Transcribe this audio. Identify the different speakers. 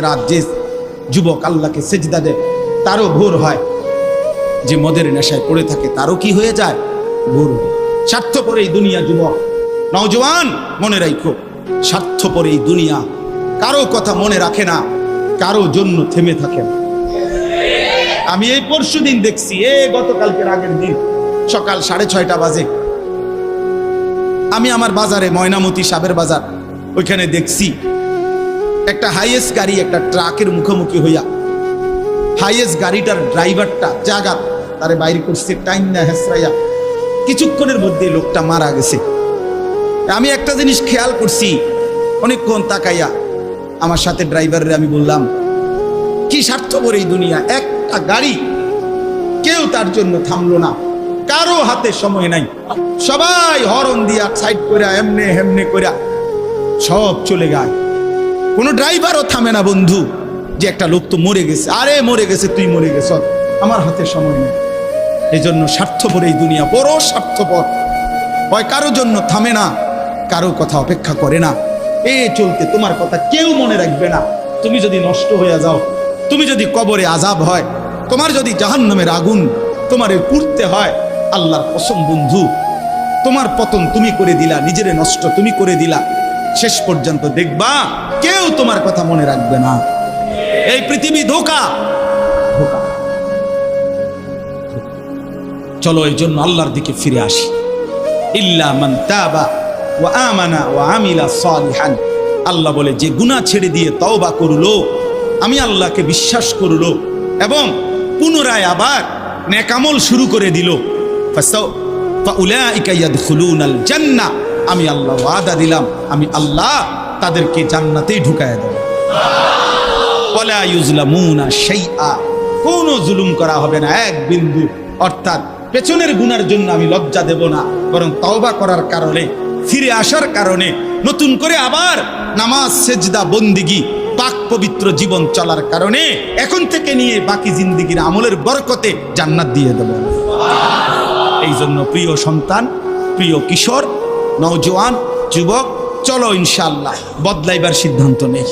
Speaker 1: রাত যে যুবক আল্লাহকে সেজদা দেয় তারও ভোর হয়, যে মদের নেশায় পড়ে থাকে তারও কি হয়ে যায়, ভোর। স্বার্থপর এই দুনিয়া যুবক নওজওয়ান, মনে রাখো স্বার্থপর এই দুনিয়া, কারো কথা মনে রাখে না, কারো জন্য থেমে থাকে না। আমি এই পরশুদিন দেখছি, গতকালকের আগের দিন সকাল 6:30 বাজে আমি আমার বাজারে, ময়নামতি সাবের বাজার, ওইখানে দেখছি একটা হাইয়েস্ট গাড়ি একটা ট্রাকের মুখোমুখি হইয়া, হাইয়েস্ট গাড়িটার ড্রাইভারটা জায়গা তারে বাইরে করছে টাইম না হেসরাইয়া, কিছুক্ষণের মধ্যে লোকটা মারা গেছে। আমি একটা জিনিস খেয়াল করছি, অনেকক্ষণ তাকাইয়া আমার সাথে ড্রাইভারের আমি বললাম, কি স্বার্থপর এই দুনিয়া, একটা গাড়ি কেউ তার জন্য থামলো না, কারো হাতে সময় নাই, সবাই হরন দিয়া সাইড করে এমনে হেমনে করে সব চলে যায়, কোনো ড্রাইভারও থামে না বন্ধু, যে একটা লোক তো মরে গেছে, আরে মরে গেছে, তুই মরে গেছ, আমার হাতে সময় নেই। এই জন্য স্বার্থপর এই দুনিয়া, বড় স্বার্থপর, হয় কারো জন্য থামে না, কারো কথা অপেক্ষা করে না। চলতে তোমার কথা কেউ মনে রাখবে না। তুমি যদি নষ্ট হয়ে যাও, তুমি যদি কবরে আযাব হয়, তোমার যদি জাহান্নামের আগুন তোমারে পুড়তে হয়, আল্লাহর কসম বন্ধু, তোমার পতন তুমি করে দিলা, নিজেরে নষ্ট তুমি করে দিলা, শেষ পর্যন্ত দেখবা কেউ তোমার কথা মনে রাখবে না। এই পৃথিবী ধোঁকা। চলো এই জন্য আল্লাহর দিকে ফিরে আসি। ইল্লা মান তাবা ওয়া আমানা ওয়া আমিলা সালিহান, আল্লাহ বলে যে গুনাহ ছেড়ে দিয়ে তওবা করলো, আমি আল্লাহকে বিশ্বাস করলো এবং পুনরায় আবার নেক আমল শুরু করে দিল, ফাউলাইকা ইয়াদখুলুনাল জান্নাহ, আমি আল্লাহ ওয়াদা দিলাম, আমি আল্লাহ তাদেরকে জান্নাতেই ঢুকায় দেব। ওয়ালা ইউজলামুনা শাইআ, কোনো জুলুম করা হবে না এক বিন্দু। অর্থাৎ পেছনের গুনার জন্য আমি লজ্জা দেব না, বরং তওবা করার কারণে, ফিরে আসার কারণে, নতুন করে আবার নামাজ সেজদা বন্দিগি পাক পবিত্র জীবন চলার কারণে এখন থেকে নিয়ে বাকি জিন্দেগির আমলের বরকতে জান্নাত দিয়ে দেব। এই জন্য প্রিয় সন্তান, প্রিয় কিশোর, নওজোয়ান, যুবক, চলো ইনশাআল্লাহ বদলাইবার সিদ্ধান্ত নেই।